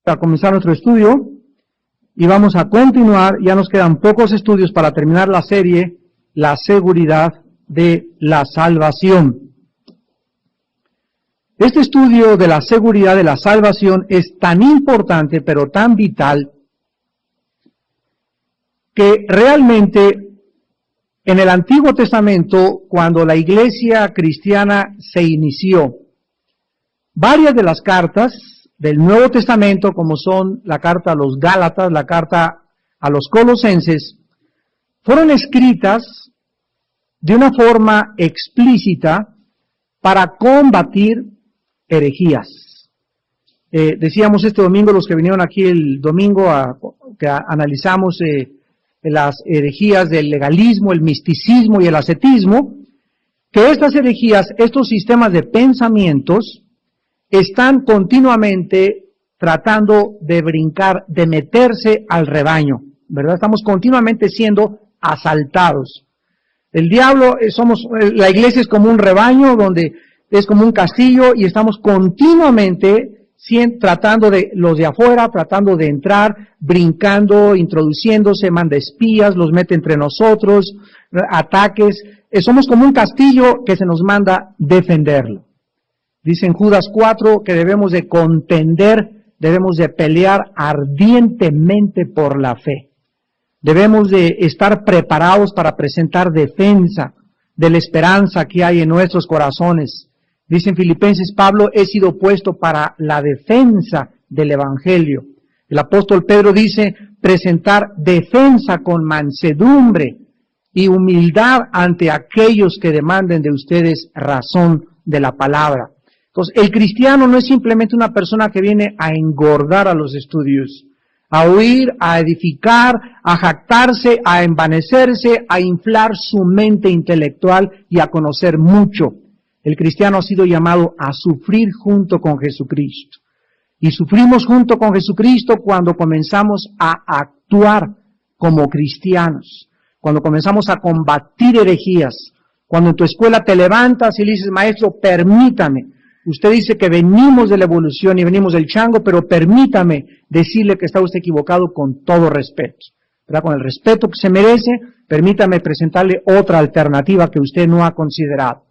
A comenzar nuestro estudio y vamos a continuar. Ya nos quedan pocos estudios para terminar la serie, la seguridad de la salvación. Este estudio de la seguridad de la salvación es tan importante, pero tan vital, que realmente en el Antiguo Testamento, cuando la iglesia cristiana se inició, varias de las cartas del Nuevo Testamento, como son la carta a los Gálatas, la carta a los Colosenses, fueron escritas de una forma explícita para combatir herejías. Decíamos este domingo, los que vinieron aquí el domingo, que analizamos las herejías del legalismo, el misticismo y el ascetismo, que estas herejías, estos sistemas de pensamientos, están continuamente tratando de brincar, de meterse al rebaño, ¿verdad? Estamos continuamente siendo asaltados. El diablo, la iglesia es como un rebaño, donde es como un castillo, y estamos continuamente tratando de, los de afuera, tratando de entrar, brincando, introduciéndose, manda espías, los mete entre nosotros, ataques. Somos como un castillo que se nos manda defenderlo. Dice en Judas 4 que debemos de contender, debemos de pelear ardientemente por la fe. Debemos de estar preparados para presentar defensa de la esperanza que hay en nuestros corazones. Dice en Filipenses Pablo, he sido puesto para la defensa del Evangelio. El apóstol Pedro dice, presentar defensa con mansedumbre y humildad ante aquellos que demanden de ustedes razón de la palabra. Entonces, el cristiano no es simplemente una persona que viene a engordar a los estudios, a oír, a edificar, a jactarse, a envanecerse, a inflar su mente intelectual y a conocer mucho. El cristiano ha sido llamado a sufrir junto con Jesucristo. Y sufrimos junto con Jesucristo cuando comenzamos a actuar como cristianos, cuando comenzamos a combatir herejías, cuando en tu escuela te levantas y le dices, maestro, permítame. Usted dice que venimos de la evolución y venimos del chango, pero permítame decirle que está usted equivocado con todo respeto, ¿verdad? Con el respeto que se merece, permítame presentarle otra alternativa que usted no ha considerado.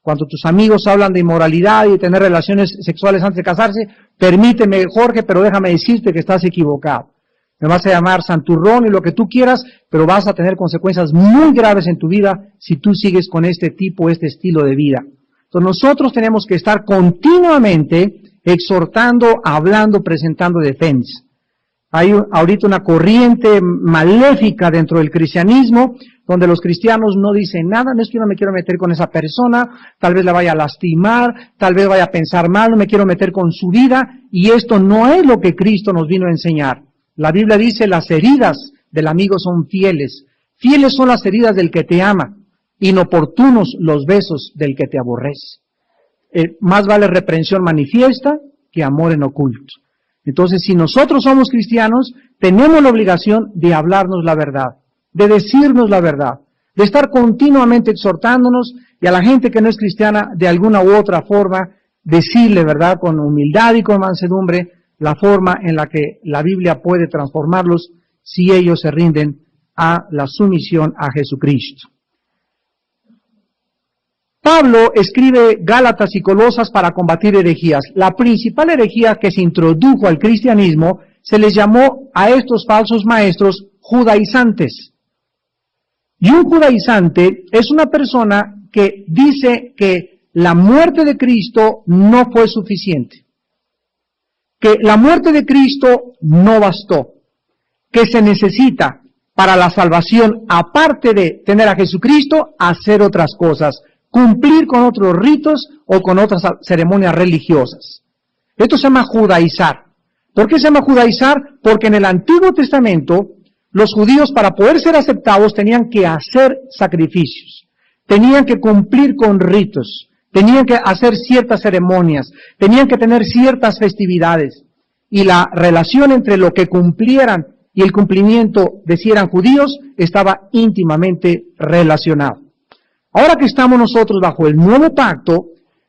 Cuando tus amigos hablan de inmoralidad y de tener relaciones sexuales antes de casarse, permíteme, Jorge, pero déjame decirte que estás equivocado. Me vas a llamar santurrón y lo que tú quieras, pero vas a tener consecuencias muy graves en tu vida si tú sigues con este estilo de vida. Entonces nosotros tenemos que estar continuamente exhortando, hablando, presentando defensa. Hay ahorita una corriente maléfica dentro del cristianismo, donde los cristianos no dicen nada, no es que yo no me quiero meter con esa persona, tal vez la vaya a lastimar, tal vez vaya a pensar mal, no me quiero meter con su vida, y esto no es lo que Cristo nos vino a enseñar. La Biblia dice, las heridas del amigo son fieles. Fieles son las heridas del que te ama. Inoportunos los besos del que te aborrece. Más vale reprensión manifiesta que amor en oculto. Entonces, si nosotros somos cristianos, tenemos la obligación de hablarnos la verdad, de decirnos la verdad, de estar continuamente exhortándonos y a la gente que no es cristiana, de alguna u otra forma, decirle, ¿verdad?, con humildad y con mansedumbre, la forma en la que la Biblia puede transformarlos si ellos se rinden a la sumisión a Jesucristo. Pablo escribe Gálatas y Colosas para combatir herejías. La principal herejía que se introdujo al cristianismo se les llamó a estos falsos maestros judaizantes. Y un judaizante es una persona que dice que la muerte de Cristo no fue suficiente, que la muerte de Cristo no bastó, que se necesita para la salvación, aparte de tener a Jesucristo, hacer otras cosas, cumplir con otros ritos o con otras ceremonias religiosas. Esto se llama judaizar. ¿Por qué se llama judaizar? Porque en el Antiguo Testamento los judíos, para poder ser aceptados, tenían que hacer sacrificios, tenían que cumplir con ritos, tenían que hacer ciertas ceremonias, tenían que tener ciertas festividades, y la relación entre lo que cumplieran y el cumplimiento de si eran judíos estaba íntimamente relacionado. Ahora que estamos nosotros bajo el nuevo pacto,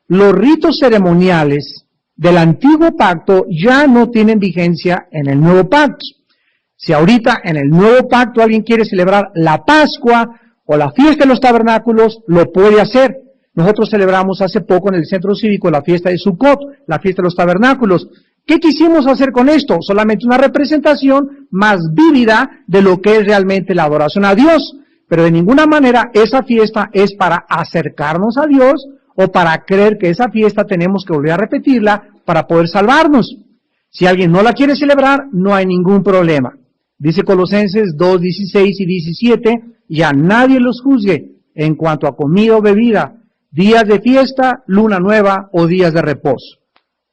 los ritos ceremoniales del antiguo pacto ya no tienen vigencia en el nuevo pacto. Si ahorita en el nuevo pacto alguien quiere celebrar la Pascua o la fiesta de los tabernáculos, lo puede hacer. Nosotros celebramos hace poco en el centro cívico la fiesta de Sukkot, la fiesta de los tabernáculos. ¿Qué quisimos hacer con esto? Solamente una representación más vívida de lo que es realmente la adoración a Dios. Pero de ninguna manera esa fiesta es para acercarnos a Dios o para creer que esa fiesta tenemos que volver a repetirla para poder salvarnos. Si alguien no la quiere celebrar, no hay ningún problema. Dice Colosenses 2:16 y 17, ya nadie los juzgue en cuanto a comida o bebida, días de fiesta, luna nueva o días de reposo.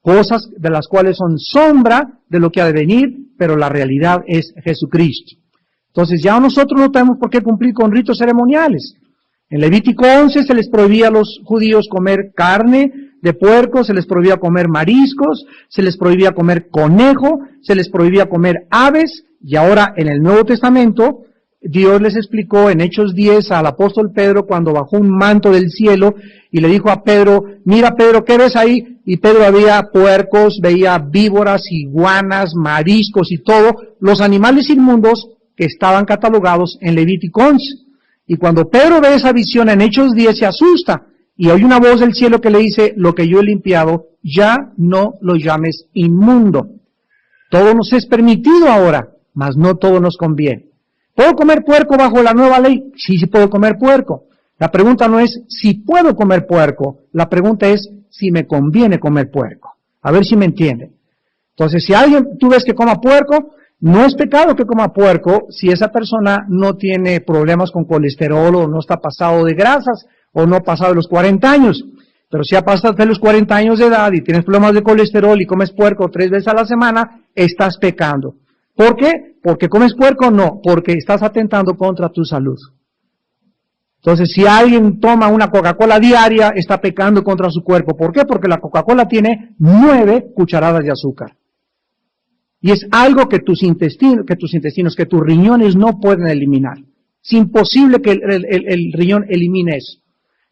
Cosas de las cuales son sombra de lo que ha de venir, pero la realidad es Jesucristo. Entonces ya nosotros no tenemos por qué cumplir con ritos ceremoniales. En Levítico 11 se les prohibía a los judíos comer carne de puerco, se les prohibía comer mariscos, se les prohibía comer conejo, se les prohibía comer aves, y ahora en el Nuevo Testamento Dios les explicó en Hechos 10 al apóstol Pedro cuando bajó un manto del cielo y le dijo a Pedro, mira Pedro, ¿qué ves ahí? Y Pedro veía puercos, veía víboras, iguanas, mariscos y todo, los animales inmundos que estaban catalogados en Levítico 11. Y cuando Pedro ve esa visión en Hechos 10 se asusta y oye una voz del cielo que le dice, lo que yo he limpiado, ya no lo llames inmundo. Todo nos es permitido ahora, mas no todo nos conviene. ¿Puedo comer puerco bajo la nueva ley? Sí, sí puedo comer puerco. La pregunta no es si puedo comer puerco, la pregunta es si me conviene comer puerco. A ver si me entienden. Entonces, si alguien tú ves que coma puerco, no es pecado que coma puerco si esa persona no tiene problemas con colesterol o no está pasado de grasas o no ha pasado de los 40 años. Pero si ha pasado de los 40 años de edad y tienes problemas de colesterol y comes puerco 3 veces a la semana, estás pecando. ¿Por qué? ¿Porque comes puerco? No, porque estás atentando contra tu salud. Entonces, si alguien toma una Coca-Cola diaria, está pecando contra su cuerpo. ¿Por qué? Porque la Coca-Cola tiene 9 cucharadas de azúcar. Y es algo que tus riñones no pueden eliminar. Es imposible que el riñón elimine eso.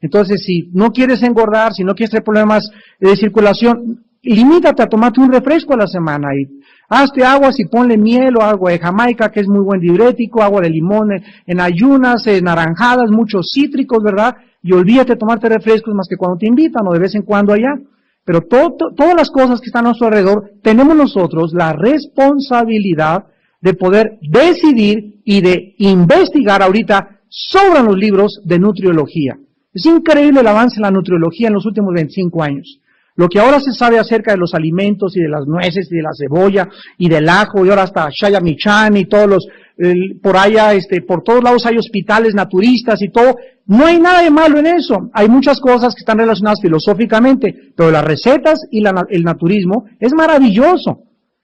Entonces, si no quieres engordar, si no quieres tener problemas de circulación, limítate a tomarte un refresco a la semana y hazte aguas y ponle miel o agua de Jamaica, que es muy buen diurético, agua de limón en ayunas, naranjadas, muchos cítricos, ¿verdad? Y olvídate de tomarte refrescos más que cuando te invitan o de vez en cuando allá. Pero todas las cosas que están a nuestro alrededor, tenemos nosotros la responsabilidad de poder decidir y de investigar ahorita sobre los libros de nutriología. Es increíble el avance en la nutriología en los últimos 25 años. Lo que ahora se sabe acerca de los alimentos y de las nueces y de la cebolla y del ajo y ahora hasta Shaya Michan y todos los, por allá, por todos lados hay hospitales naturistas y todo. No hay nada de malo en eso. Hay muchas cosas que están relacionadas filosóficamente, pero las recetas y el naturismo es maravilloso.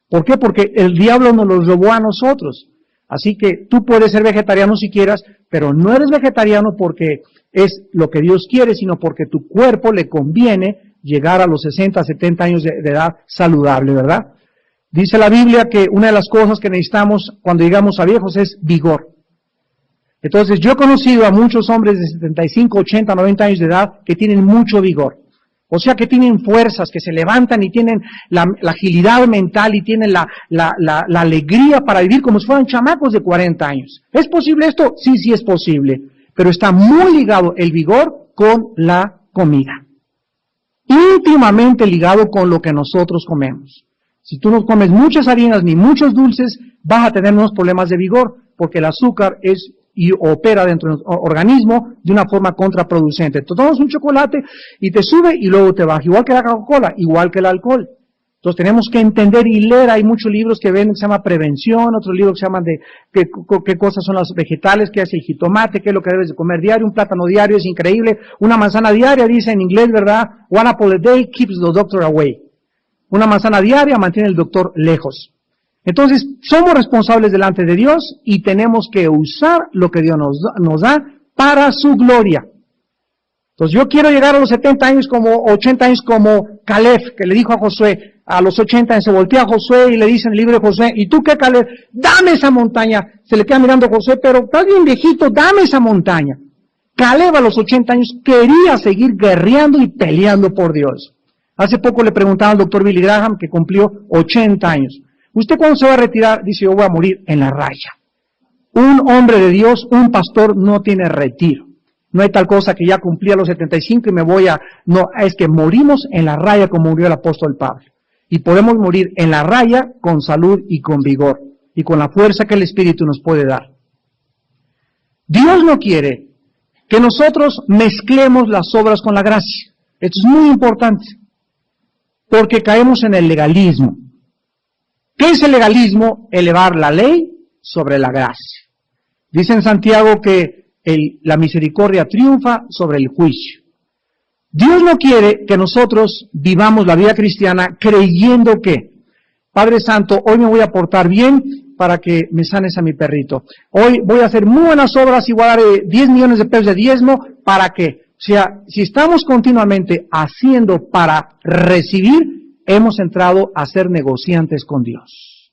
¿Por qué? Porque el diablo nos los robó a nosotros. Así que tú puedes ser vegetariano si quieras, pero no eres vegetariano porque es lo que Dios quiere, sino porque tu cuerpo le conviene llegar a los 60, 70 años de edad saludable, ¿verdad? Dice la Biblia que una de las cosas que necesitamos cuando llegamos a viejos es vigor. Entonces yo he conocido a muchos hombres de 75, 80, 90 años de edad que tienen mucho vigor. O sea que tienen fuerzas, que se levantan y tienen la agilidad mental y tienen la alegría para vivir como si fueran chamacos de 40 años. ¿Es posible esto? Sí, sí es posible. Pero está muy ligado el vigor con la comida. Íntimamente ligado con lo que nosotros comemos. Si tú no comes muchas harinas ni muchos dulces, vas a tener unos problemas de vigor, porque el azúcar opera dentro del organismo de una forma contraproducente. Tú tomas un chocolate y te sube y luego te baja, igual que la Coca-Cola, igual que el alcohol. Entonces tenemos que entender y leer, hay muchos libros que ven que se llama prevención, otros libros que se llaman de qué cosas son los vegetales, qué hace el jitomate, qué es lo que debes de comer diario, un plátano diario es increíble, una manzana diaria, dice en inglés, ¿verdad? One apple a day keeps the doctor away. Una manzana diaria mantiene al doctor lejos. Entonces, somos responsables delante de Dios y tenemos que usar lo que Dios nos da para su gloria. Entonces, yo quiero llegar a los 70 años 80 años como Caleb, que le dijo a Josué, a los 80 años se voltea a Josué y le dice en el libro de Josué, ¿y tú qué, Caleb? Dame esa montaña. Se le queda mirando a Josué, pero estás bien viejito, dame esa montaña. Caleb a los 80 años quería seguir guerreando y peleando por Dios. Hace poco le preguntaba al doctor Billy Graham, que cumplió 80 años. ¿Usted cuándo se va a retirar? Dice, yo voy a morir en la raya. Un hombre de Dios, un pastor, no tiene retiro. No hay tal cosa que ya cumplí a los 75 y me voy a... No, es que morimos en la raya como murió el apóstol Pablo. Y podemos morir en la raya con salud y con vigor, y con la fuerza que el Espíritu nos puede dar. Dios no quiere que nosotros mezclemos las obras con la gracia. Esto es muy importante, porque caemos en el legalismo. ¿Qué es el legalismo? Elevar la ley sobre la gracia. Dice en Santiago que la misericordia triunfa sobre el juicio. Dios no quiere que nosotros vivamos la vida cristiana creyendo que, Padre Santo, hoy me voy a portar bien para que me sanes a mi perrito. Hoy voy a hacer muy buenas obras y voy a dar 10 millones de pesos de diezmo para que, o sea, si estamos continuamente haciendo para recibir, hemos entrado a ser negociantes con Dios.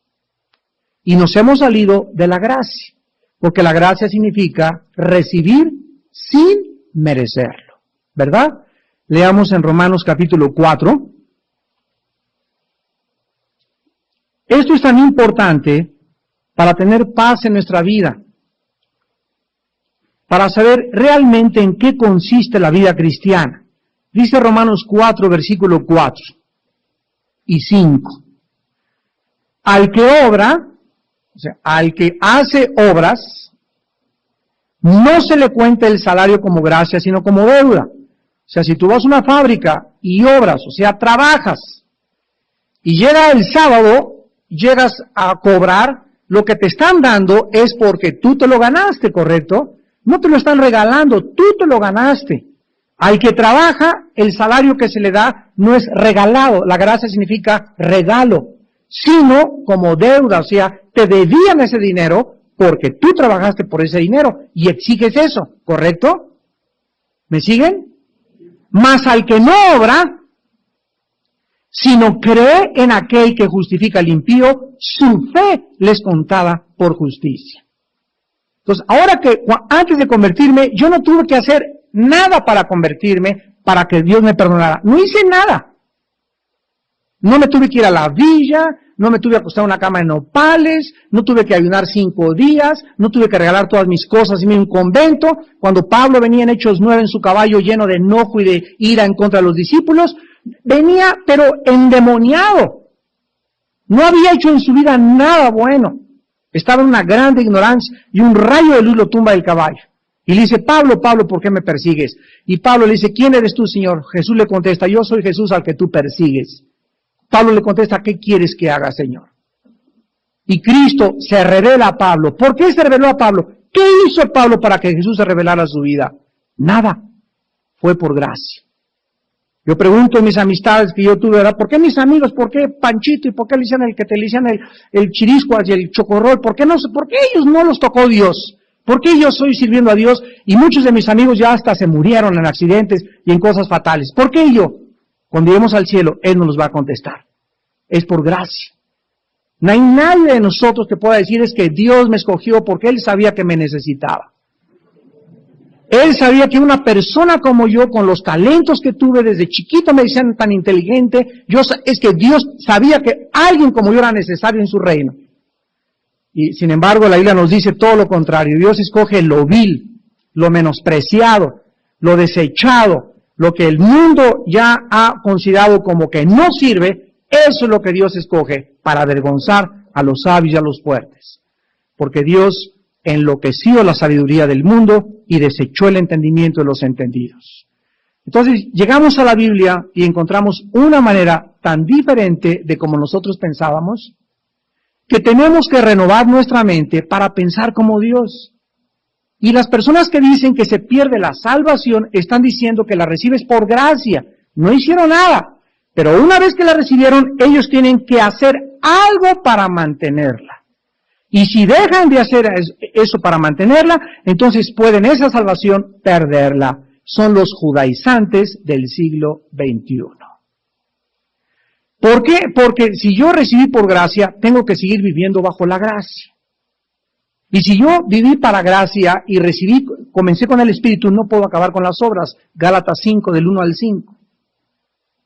Y nos hemos salido de la gracia, porque la gracia significa recibir sin merecerlo, ¿verdad? Leamos en Romanos capítulo 4. Esto es tan importante para tener paz en nuestra vida, para saber realmente en qué consiste la vida cristiana. Dice Romanos 4, versículo 4 y 5. Al que obra, o sea, al que hace obras, no se le cuenta el salario como gracia, sino como deuda. O sea, si tú vas a una fábrica y obras, o sea, trabajas, y llega el sábado, llegas a cobrar, lo que te están dando es porque tú te lo ganaste, ¿correcto? No te lo están regalando, tú te lo ganaste. Al que trabaja, el salario que se le da no es regalado, la gracia significa regalo, sino como deuda, o sea, te debían ese dinero porque tú trabajaste por ese dinero y exiges eso, ¿correcto? ¿Me siguen? Mas al que no obra, sino cree en aquel que justifica al impío, su fe les contada por justicia. Entonces, ahora que antes de convertirme, yo no tuve que hacer nada para convertirme, para que Dios me perdonara. No hice nada. No me tuve que ir a la villa, no me tuve que acostar en una cama de nopales, no tuve que ayunar 5 días, no tuve que regalar todas mis cosas, irme a un convento. Cuando Pablo venía en Hechos 9 en su caballo lleno de enojo y de ira en contra de los discípulos, venía pero endemoniado. No había hecho en su vida nada bueno. Estaba en una grande ignorancia y un rayo de luz lo tumba del caballo. Y le dice, Pablo, Pablo, ¿por qué me persigues? Y Pablo le dice, ¿quién eres tú, Señor? Jesús le contesta, yo soy Jesús al que tú persigues. Pablo le contesta, ¿qué quieres que haga, Señor? Y Cristo se revela a Pablo. ¿Por qué se reveló a Pablo? ¿Qué hizo Pablo para que Jesús se revelara a su vida? Nada. Fue por gracia. Yo pregunto en mis amistades que yo tuve, ¿verdad? ¿Por qué mis amigos? ¿Por qué Panchito? ¿Y por qué le decían el que te le decían el chiriscuas y el chocorrol? ¿Por qué ellos no los tocó Dios? ¿Por qué yo estoy sirviendo a Dios? Y muchos de mis amigos ya hasta se murieron en accidentes y en cosas fatales. ¿Por qué yo? Cuando lleguemos al cielo, Él nos los va a contestar. Es por gracia. No hay nadie de nosotros que pueda decir es que Dios me escogió porque Él sabía que me necesitaba. Él sabía que una persona como yo, con los talentos que tuve desde chiquito, me decían tan inteligente, es que Dios sabía que alguien como yo era necesario en su reino. Y sin embargo, la Biblia nos dice todo lo contrario. Dios escoge lo vil, lo menospreciado, lo desechado, lo que el mundo ya ha considerado como que no sirve. Eso es lo que Dios escoge para avergonzar a los sabios y a los fuertes. Porque Dios enloqueció la sabiduría del mundo y desechó el entendimiento de los entendidos. Entonces, llegamos a la Biblia y encontramos una manera tan diferente de como nosotros pensábamos, que tenemos que renovar nuestra mente para pensar como Dios. Y las personas que dicen que se pierde la salvación están diciendo que la recibes por gracia. No hicieron nada. Pero una vez que la recibieron, ellos tienen que hacer algo para mantenerla. Y si dejan de hacer eso para mantenerla, entonces pueden esa salvación perderla. Son los judaizantes del siglo XXI. ¿Por qué? Porque si yo recibí por gracia, tengo que seguir viviendo bajo la gracia. Y si yo viví para gracia y comencé con el Espíritu, no puedo acabar con las obras. Gálatas 5, del 1 al 5.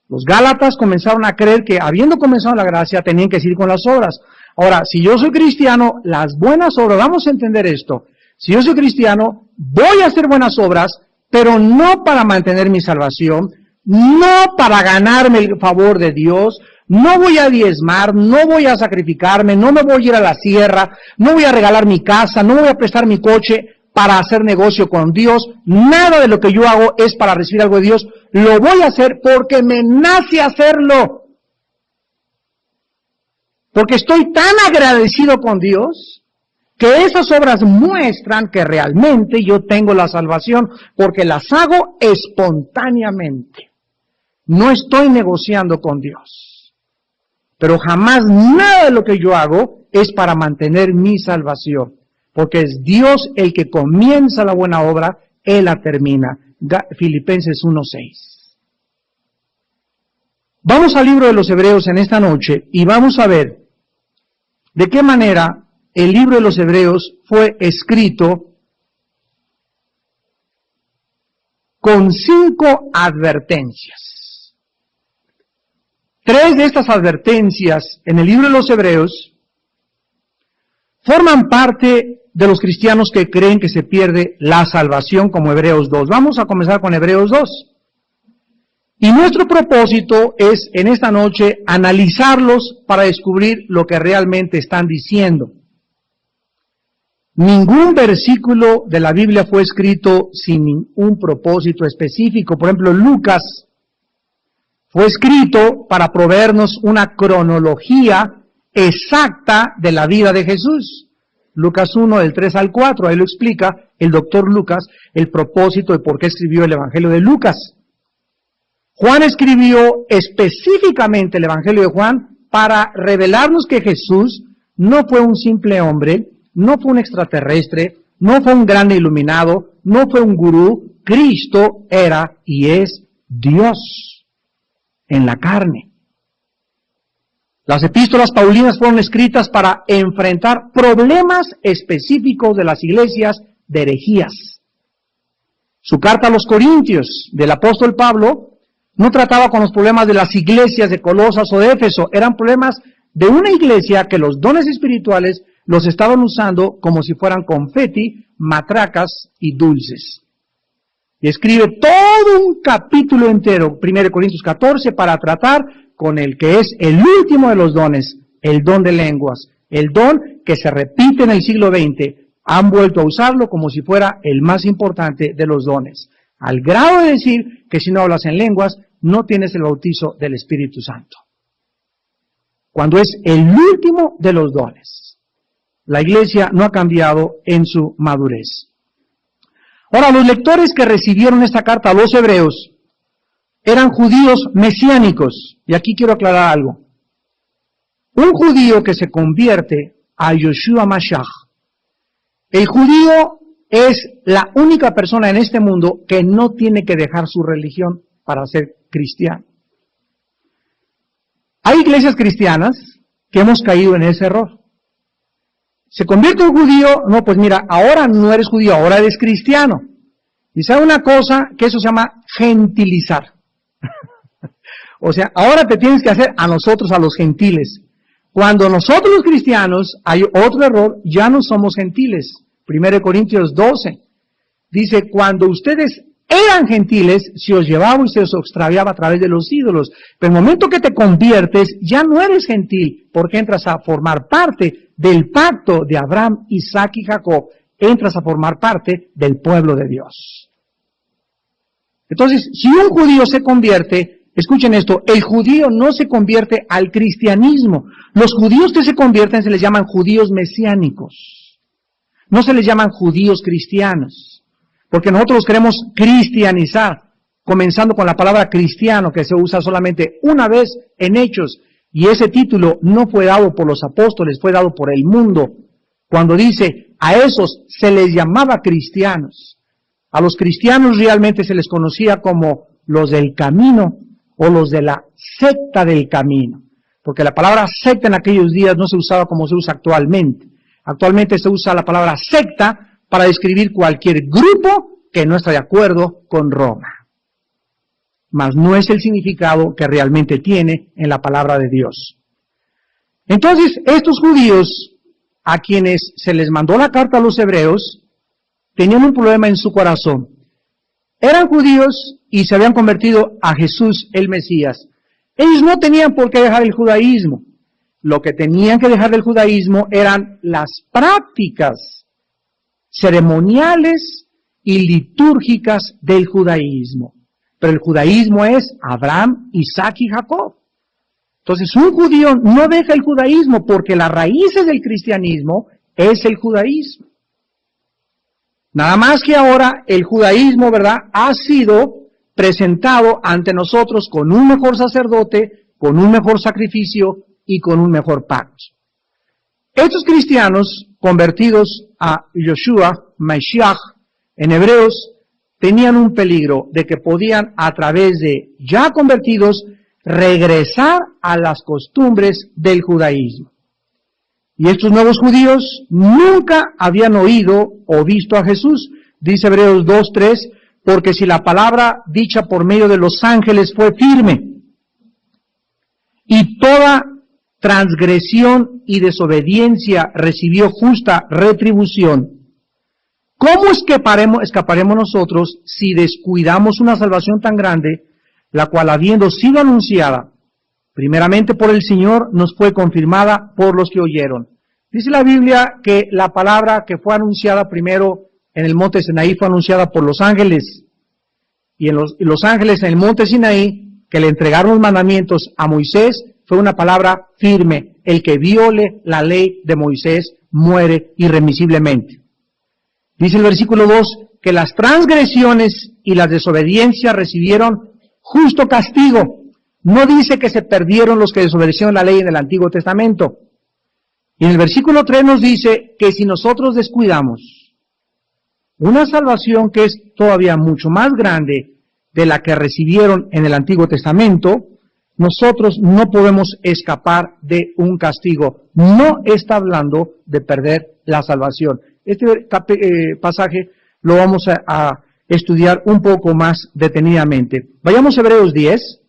Los Gálatas comenzaron a creer que, habiendo comenzado la gracia, tenían que seguir con las obras. Ahora, si yo soy cristiano, las buenas obras, vamos a entender esto. Si yo soy cristiano, voy a hacer buenas obras, pero no para mantener mi salvación, no para ganarme el favor de Dios, no voy a diezmar, no voy a sacrificarme, no me voy a ir a la sierra, no voy a regalar mi casa, no voy a prestar mi coche para hacer negocio con Dios. Nada de lo que yo hago es para recibir algo de Dios. Lo voy a hacer porque me nace hacerlo. Porque estoy tan agradecido con Dios que esas obras muestran que realmente yo tengo la salvación porque las hago espontáneamente. No estoy negociando con Dios. Pero jamás nada de lo que yo hago es para mantener mi salvación. Porque es Dios el que comienza la buena obra, Él la termina. Filipenses 1:6. Vamos al libro de los Hebreos en esta noche y vamos a ver de qué manera el libro de los Hebreos fue escrito con 5 advertencias. 3 de estas advertencias en el libro de los Hebreos forman parte de los cristianos que creen que se pierde la salvación, como Hebreos 2. Vamos a comenzar con Hebreos 2. Y nuestro propósito es en esta noche analizarlos para descubrir lo que realmente están diciendo. Ningún versículo de la Biblia fue escrito sin un propósito específico. Por ejemplo, Lucas fue escrito para proveernos una cronología exacta de la vida de Jesús. Lucas 1, del 3 al 4, ahí lo explica el doctor Lucas, el propósito de por qué escribió el Evangelio de Lucas. Juan escribió específicamente el Evangelio de Juan para revelarnos que Jesús no fue un simple hombre, no fue un extraterrestre, no fue un grande iluminado, no fue un gurú. Cristo era y es Dios en la carne. Las epístolas paulinas fueron escritas para enfrentar problemas específicos de las iglesias de herejías. Su carta a los Corintios del apóstol Pablo no trataba con los problemas de las iglesias de Colosas o de Éfeso, eran problemas de una iglesia que los dones espirituales los estaban usando como si fueran confeti, matracas y dulces. Y escribe todo un capítulo entero, 1 Corintios 14, para tratar con el que es el último de los dones, el don de lenguas, el don que se repite en el siglo XX. Han vuelto a usarlo como si fuera el más importante de los dones, al grado de decir que si no hablas en lenguas, no tienes el bautizo del Espíritu Santo. Cuando es el último de los dones. La iglesia no ha cambiado en su madurez. Ahora, los lectores que recibieron esta carta a los hebreos eran judíos mesiánicos. Y aquí quiero aclarar algo. Un judío que se convierte a Yoshua Mashiach, el judío es la única persona en este mundo que no tiene que dejar su religión para ser cristiano. Hay iglesias cristianas que hemos caído en ese error. Se convierte en judío, no, pues mira, ahora no eres judío, ahora eres cristiano. Y sabe una cosa, que eso se llama gentilizar. O sea, ahora te tienes que hacer a nosotros, a los gentiles. Cuando nosotros los cristianos, hay otro error, ya no somos gentiles. 1 Corintios 12, dice, cuando ustedes eran gentiles, se os llevaba y se os extraviaba a través de los ídolos. Pero el momento que te conviertes, ya no eres gentil, porque entras a formar parte del pacto de Abraham, Isaac y Jacob. Entras a formar parte del pueblo de Dios. Entonces, si un judío se convierte, escuchen esto, el judío no se convierte al cristianismo. Los judíos que se convierten se les llaman judíos mesiánicos. No se les llaman judíos cristianos. Porque nosotros los queremos cristianizar, comenzando con la palabra cristiano, que se usa solamente una vez en Hechos. Y ese título no fue dado por los apóstoles, fue dado por el mundo. Cuando dice, a esos se les llamaba cristianos. A los cristianos realmente se les conocía como los del camino o los de la secta del camino. Porque la palabra secta en aquellos días no se usaba como se usa actualmente. Actualmente se usa la palabra secta para describir cualquier grupo que no está de acuerdo con Roma. mas no es el significado que realmente tiene en la palabra de Dios. Entonces, estos judíos, a quienes se les mandó la carta a los hebreos, tenían un problema en su corazón. Eran judíos y se habían convertido a Jesús el Mesías. Ellos no tenían por qué dejar el judaísmo. Lo que tenían que dejar del judaísmo eran las prácticas ceremoniales y litúrgicas del judaísmo. Pero el judaísmo es Abraham, Isaac y Jacob. Entonces un judío no deja el judaísmo porque las raíces del cristianismo es el judaísmo. Nada más que ahora el judaísmo, ¿verdad?, ha sido presentado ante nosotros con un mejor sacerdote, con un mejor sacrificio y con un mejor pacto. Estos cristianos convertidos a Yoshua, Mashiach, en hebreos, tenían un peligro de que podían, a través de ya convertidos, regresar a las costumbres del judaísmo. Y estos nuevos judíos nunca habían oído o visto a Jesús, dice Hebreos 2:3, porque si la palabra dicha por medio de los ángeles fue firme, y toda transgresión y desobediencia recibió justa retribución, ¿cómo escaparemos nosotros si descuidamos una salvación tan grande, la cual, habiendo sido anunciada primeramente por el Señor, nos fue confirmada por los que oyeron? Dice la Biblia que la palabra que fue anunciada primero en el monte Sinaí fue anunciada por los ángeles, y los ángeles en el monte Sinaí, que le entregaron los mandamientos a Moisés, fue una palabra firme: el que viole la ley de Moisés muere irremisiblemente. Dice el versículo 2 que las transgresiones y las desobediencias recibieron justo castigo. No dice que se perdieron los que desobedecieron la ley en el Antiguo Testamento. Y en el versículo 3 nos dice que si nosotros descuidamos una salvación que es todavía mucho más grande de la que recibieron en el Antiguo Testamento, nosotros no podemos escapar de un castigo. No está hablando de perder la salvación. Este pasaje lo vamos a estudiar un poco más detenidamente. Vayamos a Hebreos 10,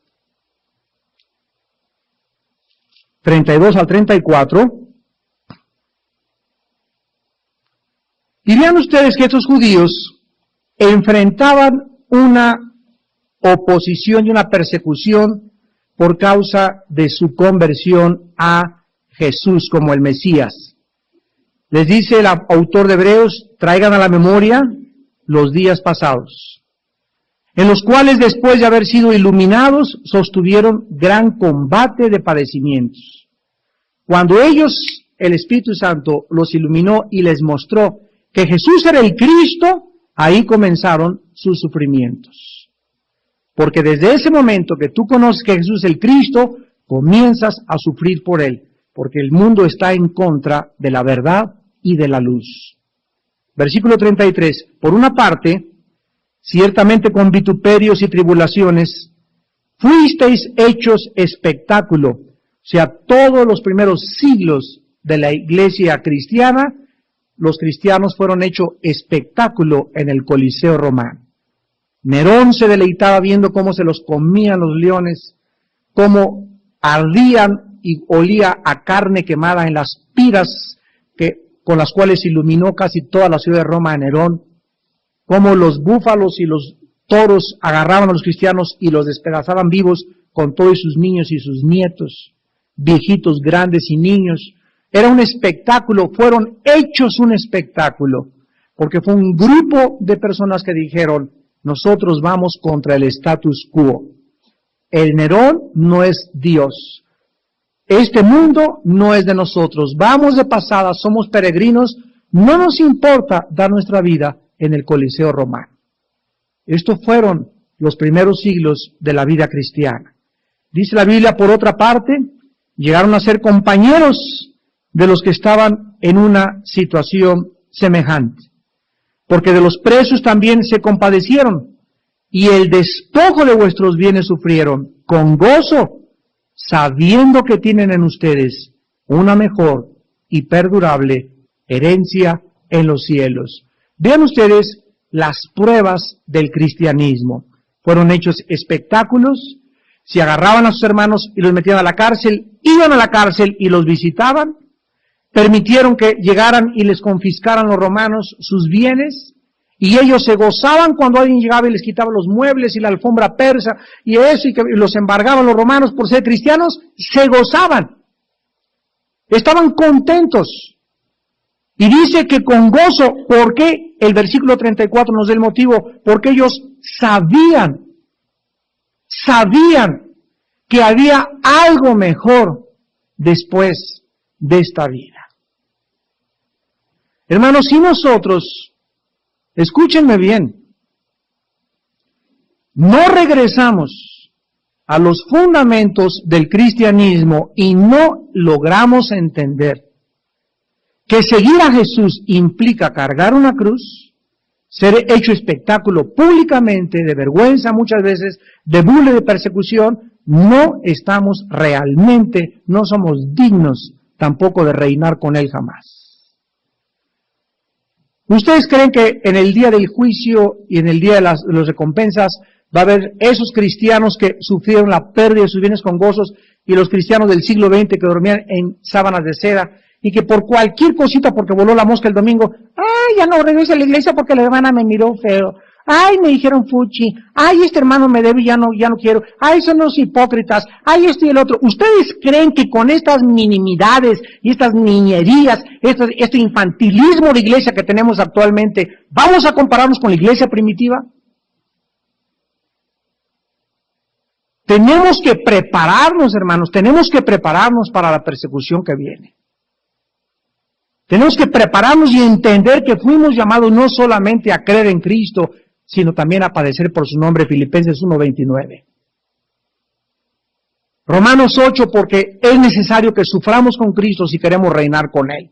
32 al 34. Y vean ustedes que estos judíos enfrentaban una oposición y una persecución por causa de su conversión a Jesús como el Mesías. Les dice el autor de Hebreos: traigan a la memoria los días pasados, en los cuales, después de haber sido iluminados, sostuvieron gran combate de padecimientos. Cuando ellos, el Espíritu Santo, los iluminó y les mostró que Jesús era el Cristo, ahí comenzaron sus sufrimientos. Porque desde ese momento que tú conoces que Jesús es el Cristo, comienzas a sufrir por Él, porque el mundo está en contra de la verdad y de la luz. Versículo 33, por una parte, ciertamente con vituperios y tribulaciones, fuisteis hechos espectáculo. O sea, todos los primeros siglos de la iglesia cristiana, los cristianos fueron hechos espectáculo en el Coliseo romano. Nerón se deleitaba viendo cómo se los comían los leones, cómo ardían y olía a carne quemada en las piras con las cuales iluminó casi toda la ciudad de Roma a Nerón, cómo los búfalos y los toros agarraban a los cristianos y los despedazaban vivos con todos sus niños y sus nietos, viejitos, grandes y niños. Era un espectáculo, fueron hechos un espectáculo, porque fue un grupo de personas que dijeron: nosotros vamos contra el status quo. El Nerón no es Dios. Este mundo no es de nosotros. Vamos de pasada, somos peregrinos. No nos importa dar nuestra vida en el Coliseo romano. Estos fueron los primeros siglos de la vida cristiana. Dice la Biblia, por otra parte, llegaron a ser compañeros de los que estaban en una situación semejante, porque de los presos también se compadecieron, y el despojo de vuestros bienes sufrieron con gozo, sabiendo que tienen en ustedes una mejor y perdurable herencia en los cielos. Vean ustedes las pruebas del cristianismo. fueron hechos espectáculos. Si agarraban a sus hermanos y los metían a la cárcel, iban a la cárcel y los visitaban, permitieron que llegaran y les confiscaran los romanos sus bienes, y ellos se gozaban cuando alguien llegaba y les quitaba los muebles y la alfombra persa y eso, y que los embargaban los romanos por ser cristianos, se gozaban, estaban contentos. Y dice que con gozo, porque el versículo 34 nos da el motivo, porque ellos sabían que había algo mejor después de esta vida. Hermanos, si nosotros, escúchenme bien, no regresamos a los fundamentos del cristianismo y no logramos entender que seguir a Jesús implica cargar una cruz, ser hecho espectáculo públicamente, de vergüenza muchas veces, de burla y de persecución, no estamos realmente, no somos dignos tampoco de reinar con Él jamás. ¿Ustedes creen que en el día del juicio y en el día de las recompensas va a haber esos cristianos que sufrieron la pérdida de sus bienes con gozos y los cristianos del siglo XX que dormían en sábanas de seda y que por cualquier cosita, porque voló la mosca el domingo, ay, ya no regresé a la iglesia porque la hermana me miró feo, ay, me dijeron fuchi, ay, este hermano me debe y ya no quiero, ay, son los hipócritas, ay, esto y el otro? ¿Ustedes creen que con estas minimidades y estas niñerías, este infantilismo de iglesia que tenemos actualmente, vamos a compararnos con la iglesia primitiva? Tenemos que prepararnos, hermanos, tenemos que prepararnos para la persecución que viene. Tenemos que prepararnos y entender que fuimos llamados no solamente a creer en Cristo, sino también a padecer por su nombre, Filipenses 1:29. Romanos 8, porque es necesario que suframos con Cristo si queremos reinar con Él.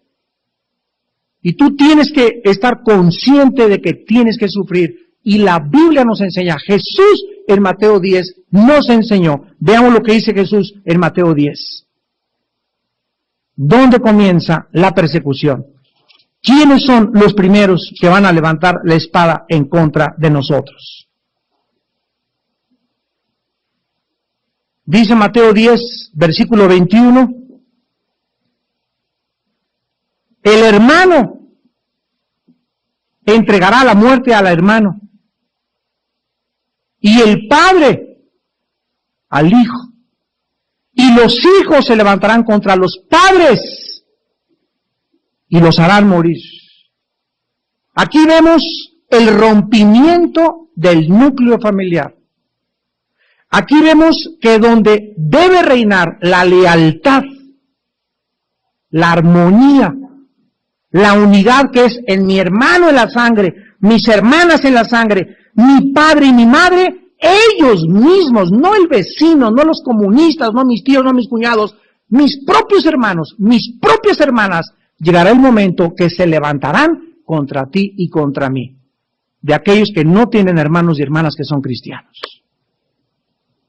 Y tú tienes que estar consciente de que tienes que sufrir. Y la Biblia nos enseña, Jesús en Mateo 10 nos enseñó. Veamos lo que dice Jesús en Mateo 10. ¿Dónde comienza la persecución? ¿Quiénes son los primeros que van a levantar la espada en contra de nosotros? Dice Mateo 10, versículo 21, el hermano entregará la muerte al hermano, y el padre al hijo, y los hijos se levantarán contra los padres y los harán morir. Aquí vemos el rompimiento del núcleo familiar. Aquí vemos que donde debe reinar la lealtad, la armonía, la unidad que es en mi hermano en la sangre, mis hermanas en la sangre, mi padre y mi madre, ellos mismos, no el vecino, no los comunistas, no mis tíos, no mis cuñados, mis propios hermanos, mis propias hermanas, llegará el momento que se levantarán contra ti y contra mí, de aquellos que no tienen hermanos y hermanas que son cristianos.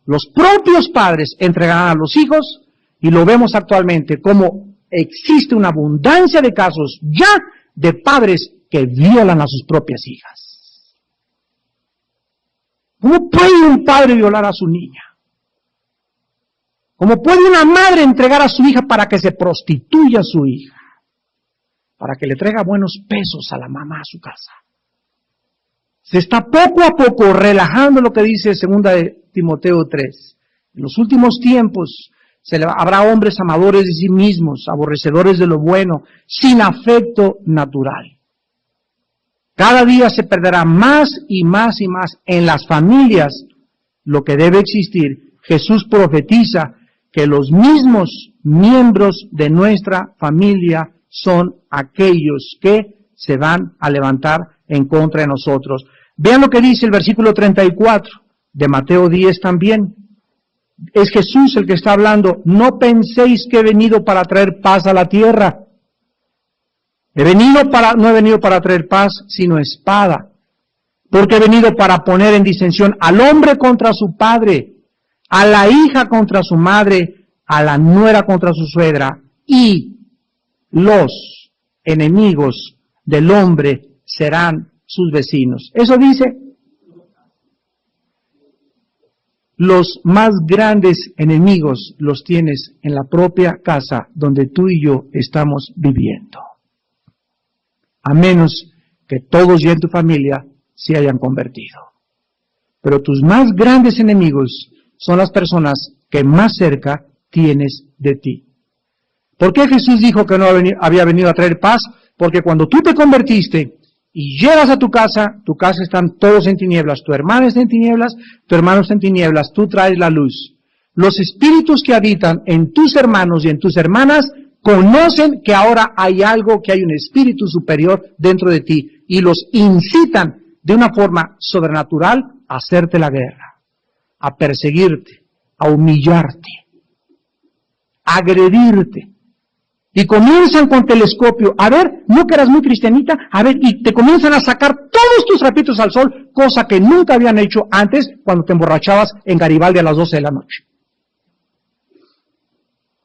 Los propios padres entregarán a los hijos, y lo vemos actualmente como existe una abundancia de casos ya de padres que violan a sus propias hijas. ¿Cómo puede un padre violar a su niña? ¿Cómo puede una madre entregar a su hija para que se prostituya a su hija? Para que le traiga buenos pesos a la mamá a su casa. Se está poco a poco relajando lo que dice 2 de Timoteo 3. En los últimos tiempos habrá hombres amadores de sí mismos, aborrecedores de lo bueno, sin afecto natural. Cada día se perderá más y más y más en las familias lo que debe existir. Jesús profetiza que los mismos miembros de nuestra familia son aquellos que se van a levantar en contra de nosotros. Vean lo que dice el versículo 34 de Mateo 10 también. Es Jesús el que está hablando. No penséis que he venido para traer paz a la tierra. No he venido para traer paz, sino espada. Porque he venido para poner en disensión al hombre contra su padre, a la hija contra su madre, a la nuera contra su suegra, y los enemigos del hombre serán sus vecinos. Eso dice. Los más grandes enemigos los tienes en la propia casa donde tú y yo estamos viviendo. A menos que todos ya en tu familia se hayan convertido. Pero tus más grandes enemigos son las personas que más cerca tienes de ti. ¿Por qué Jesús dijo que no había venido a traer paz? Porque cuando tú te convertiste y llegas a tu casa están todos en tinieblas, tu hermana está en tinieblas, tu hermano está en tinieblas, tú traes la luz. Los espíritus que habitan en tus hermanos y en tus hermanas conocen que ahora hay algo, que hay un espíritu superior dentro de ti y los incitan de una forma sobrenatural a hacerte la guerra, a perseguirte, a humillarte, a agredirte. Y comienzan con telescopio, a ver, no que eras muy cristianita, a ver, y te comienzan a sacar todos tus trapitos al sol, cosa que nunca habían hecho antes cuando te emborrachabas en Garibaldi a las 12 de la noche.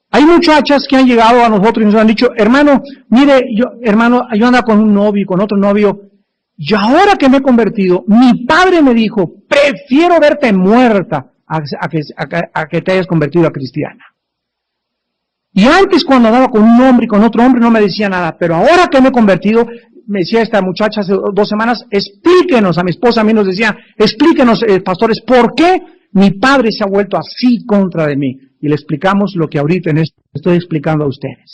Hay muchachas que han llegado a nosotros y nos han dicho, hermano, mire, yo ando con un novio y con otro novio, y ahora que me he convertido, mi padre me dijo, prefiero verte muerta a que te hayas convertido a cristiana. Y antes cuando andaba con un hombre y con otro hombre no me decía nada, pero ahora que me he convertido, me decía esta muchacha hace 2 semanas, explíquenos, a mi esposa a mí nos decía, explíquenos, pastores, ¿por qué mi padre se ha vuelto así contra de mí? Y le explicamos lo que ahorita en esto estoy explicando a ustedes.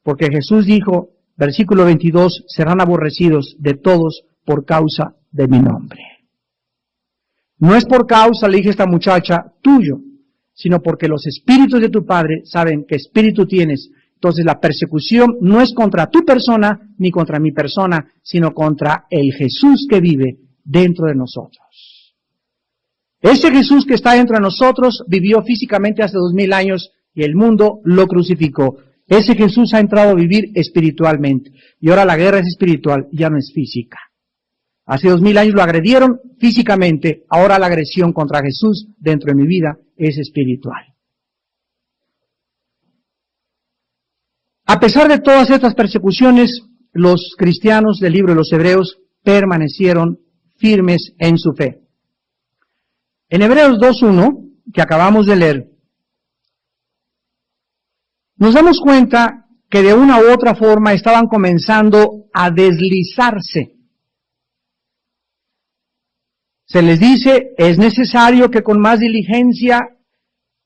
Porque Jesús dijo, versículo 22, serán aborrecidos de todos por causa de mi nombre. No es por causa, le dije a esta muchacha, tuyo, sino porque los espíritus de tu Padre saben qué espíritu tienes. Entonces la persecución no es contra tu persona ni contra mi persona, sino contra el Jesús que vive dentro de nosotros. Ese Jesús que está dentro de nosotros vivió físicamente hace 2000 años y el mundo lo crucificó. Ese Jesús ha entrado a vivir espiritualmente y ahora la guerra es espiritual, ya no es física. Hace 2000 años lo agredieron físicamente, ahora la agresión contra Jesús dentro de mi vida es espiritual. A pesar de todas estas persecuciones, los cristianos del libro de los Hebreos permanecieron firmes en su fe. En Hebreos 2:1, que acabamos de leer, nos damos cuenta que de una u otra forma estaban comenzando a deslizarse. Se les dice, es necesario que con más diligencia,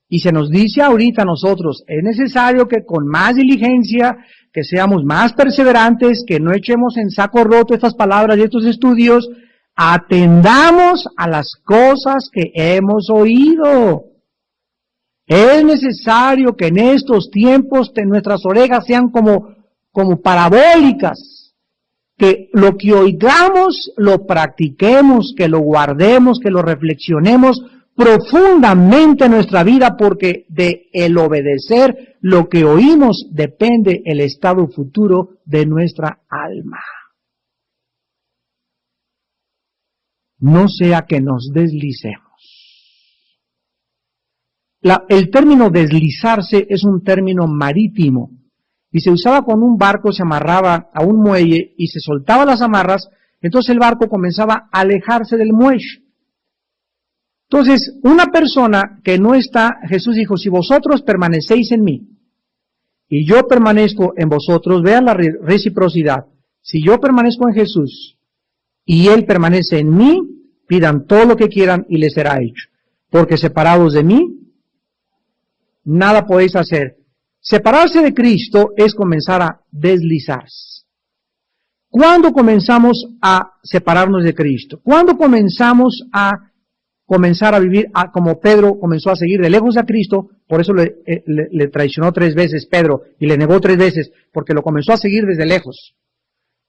y se nos dice ahorita a nosotros, es necesario que con más diligencia, que seamos más perseverantes, que no echemos en saco roto estas palabras y estos estudios, atendamos a las cosas que hemos oído. Es necesario que en estos tiempos nuestras orejas sean como parabólicas, que lo que oigamos lo practiquemos, que lo guardemos, que lo reflexionemos profundamente en nuestra vida, porque de el obedecer lo que oímos depende el estado futuro de nuestra alma. No sea que nos deslicemos. El término deslizarse es un término marítimo y se usaba cuando un barco se amarraba a un muelle y se soltaba las amarras, entonces el barco comenzaba a alejarse del muelle. Entonces, una persona que no está, Jesús dijo, si vosotros permanecéis en mí y yo permanezco en vosotros, vean la reciprocidad. Si yo permanezco en Jesús y Él permanece en mí, pidan todo lo que quieran y les será hecho. Porque separados de mí, nada podéis hacer. Separarse de Cristo es comenzar a deslizarse. ¿Cuándo comenzamos a separarnos de Cristo? ¿Cuándo comenzamos a vivir como Pedro comenzó a seguir de lejos a Cristo? Por eso le traicionó 3 veces Pedro y le negó 3 veces, porque lo comenzó a seguir desde lejos.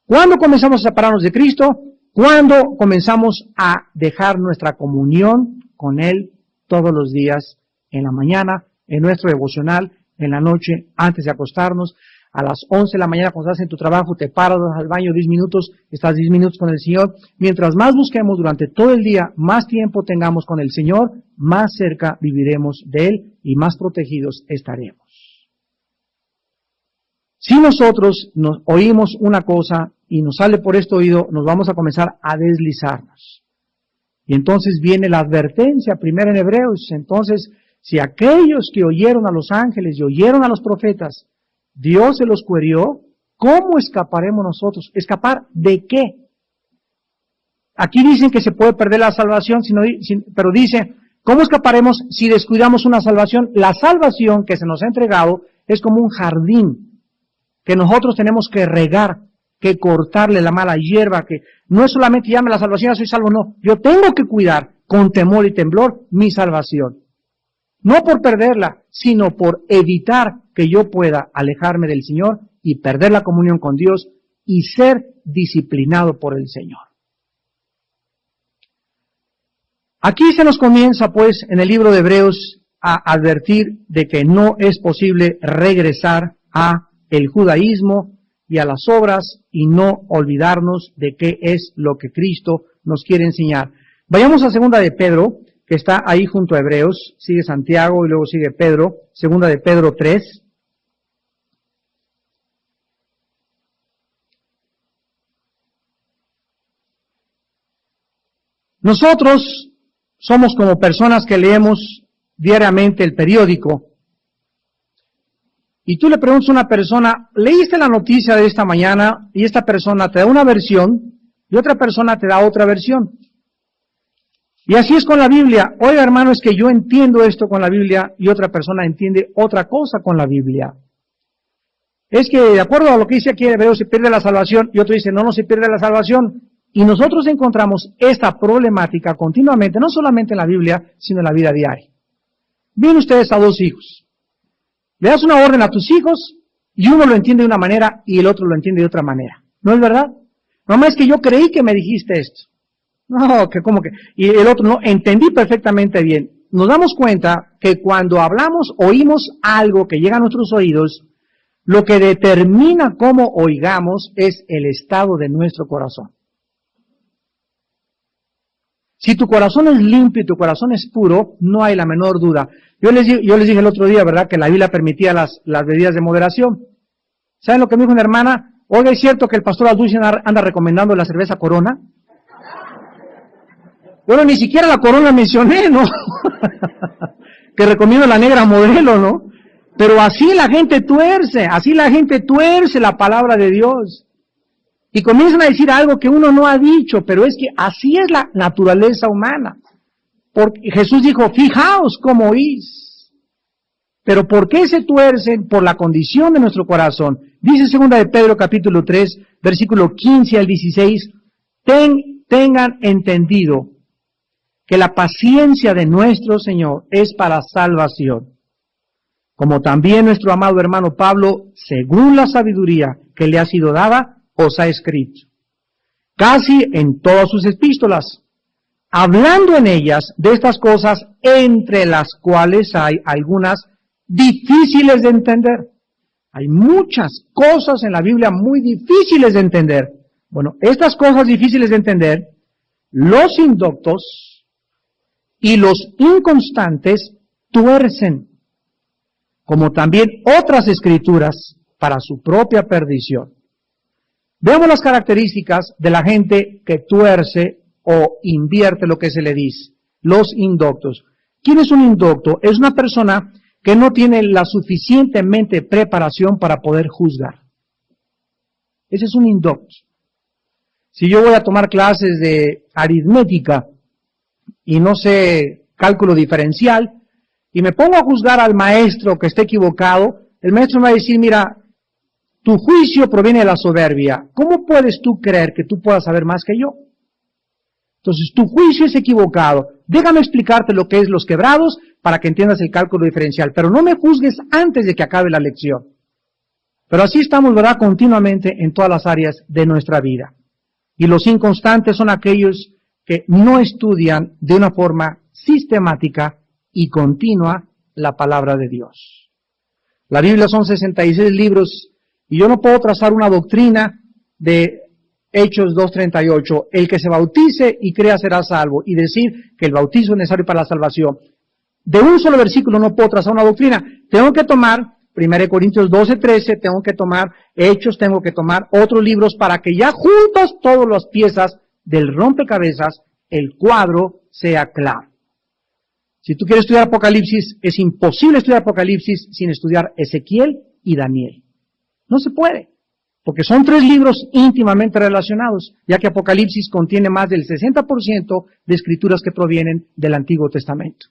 ¿Cuándo comenzamos a separarnos de Cristo? Cuando comenzamos a dejar nuestra comunión con Él todos los días, en la mañana, en nuestro devocional, en la noche, antes de acostarnos, a las 11 de la mañana cuando estás en tu trabajo, te paras, vas al baño 10 minutos, estás 10 minutos con el Señor. Mientras más busquemos durante todo el día, más tiempo tengamos con el Señor, más cerca viviremos de Él y más protegidos estaremos. Si nosotros nos oímos una cosa y nos sale por este oído, nos vamos a comenzar a deslizarnos. Y entonces viene la advertencia primero en Hebreos. Entonces, si aquellos que oyeron a los ángeles y oyeron a los profetas, Dios se los cuerió, ¿cómo escaparemos nosotros? ¿Escapar de qué? Aquí dicen que se puede perder la salvación, pero dice, ¿cómo escaparemos si descuidamos una salvación? La salvación que se nos ha entregado es como un jardín que nosotros tenemos que regar, que cortarle la mala hierba, que no es solamente llame la salvación, ya soy salvo, no. Yo tengo que cuidar con temor y temblor mi salvación. No por perderla, sino por evitar que yo pueda alejarme del Señor y perder la comunión con Dios y ser disciplinado por el Señor. Aquí se nos comienza, pues, en el libro de Hebreos a advertir de que no es posible regresar a el judaísmo y a las obras y no olvidarnos de qué es lo que Cristo nos quiere enseñar. Vayamos a segunda de Pedro, que está ahí junto a Hebreos, sigue Santiago y luego sigue Pedro, segunda de Pedro 3. Nosotros somos como personas que leemos diariamente el periódico. Y tú le preguntas a una persona, ¿leíste la noticia de esta mañana? Y esta persona te da una versión y otra persona te da otra versión. Y así es con la Biblia. Oiga, hermano, es que yo entiendo esto con la Biblia y otra persona entiende otra cosa con la Biblia. Es que de acuerdo a lo que dice aquí en Hebreos se pierde la salvación y otro dice, no se pierde la salvación. Y nosotros encontramos esta problemática continuamente, no solamente en la Biblia, sino en la vida diaria. Miren ustedes a dos hijos. Le das una orden a tus hijos y uno lo entiende de una manera y el otro lo entiende de otra manera. ¿No es verdad? Mamá, es que yo creí que me dijiste esto. No, que como que... Y el otro, no, entendí perfectamente bien. Nos damos cuenta que cuando hablamos, oímos algo que llega a nuestros oídos, lo que determina cómo oigamos es el estado de nuestro corazón. Si tu corazón es limpio y tu corazón es puro, no hay la menor duda. Yo les dije el otro día, ¿verdad?, que la Biblia permitía las bebidas de moderación. ¿Saben lo que me dijo una hermana? Oiga, ¿es cierto que el pastor Alducin anda recomendando la cerveza Corona? Bueno, ni siquiera la Corona mencioné, ¿no? Que recomiendo la negra modelo, ¿no? Pero así la gente tuerce la palabra de Dios. Y comienzan a decir algo que uno no ha dicho, pero es que así es la naturaleza humana. Porque Jesús dijo, fijaos cómo oís. Pero ¿por qué se tuercen? Por la condición de nuestro corazón. Dice segunda de Pedro capítulo 3, versículo 15 al 16, tengan entendido que la paciencia de nuestro Señor es para salvación. Como también nuestro amado hermano Pablo, según la sabiduría que le ha sido dada, os ha escrito, casi en todas sus epístolas, hablando en ellas de estas cosas, entre las cuales hay algunas difíciles de entender. Hay muchas cosas en la Biblia muy difíciles de entender. Bueno, estas cosas difíciles de entender, los indoctos y los inconstantes tuercen, como también otras escrituras, para su propia perdición. Veamos las características de la gente que tuerce o invierte lo que se le dice. Los indoctos. ¿Quién es un indocto? Es una persona que no tiene la suficientemente preparación para poder juzgar. Ese es un indocto. Si yo voy a tomar clases de aritmética y no sé cálculo diferencial y me pongo a juzgar al maestro que esté equivocado, el maestro me va a decir, mira, tu juicio proviene de la soberbia. ¿Cómo puedes tú creer que tú puedas saber más que yo? Entonces, tu juicio es equivocado. Déjame explicarte lo que es los quebrados para que entiendas el cálculo diferencial. Pero no me juzgues antes de que acabe la lección. Pero así estamos, ¿verdad?, continuamente en todas las áreas de nuestra vida. Y los inconstantes son aquellos que no estudian de una forma sistemática y continua la palabra de Dios. La Biblia son 66 libros. Y yo no puedo trazar una doctrina de Hechos 2:38, el que se bautice y crea será salvo, y decir que el bautizo es necesario para la salvación. De un solo versículo no puedo trazar una doctrina. Tengo que tomar 1 Corintios 12:13, tengo que tomar Hechos, tengo que tomar otros libros para que ya juntas todas las piezas del rompecabezas el cuadro sea claro. Si tú quieres estudiar Apocalipsis, es imposible estudiar Apocalipsis sin estudiar Ezequiel y Daniel. No se puede, porque son 3 libros íntimamente relacionados, ya que Apocalipsis contiene más del 60% de escrituras que provienen del Antiguo Testamento.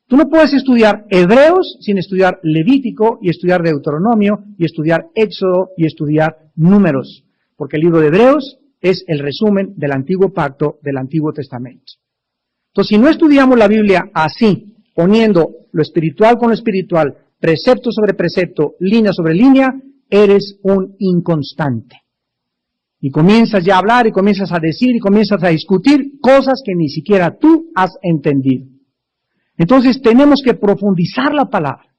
Tú no puedes estudiar Hebreos sin estudiar Levítico y estudiar Deuteronomio y estudiar Éxodo y estudiar Números, porque el libro de Hebreos es el resumen del Antiguo Pacto del Antiguo Testamento. Entonces, si no estudiamos la Biblia así, poniendo lo espiritual con lo espiritual, precepto sobre precepto, línea sobre línea, eres un inconstante. Y comienzas ya a hablar y comienzas a decir y comienzas a discutir cosas que ni siquiera tú has entendido. Entonces tenemos que profundizar la palabra.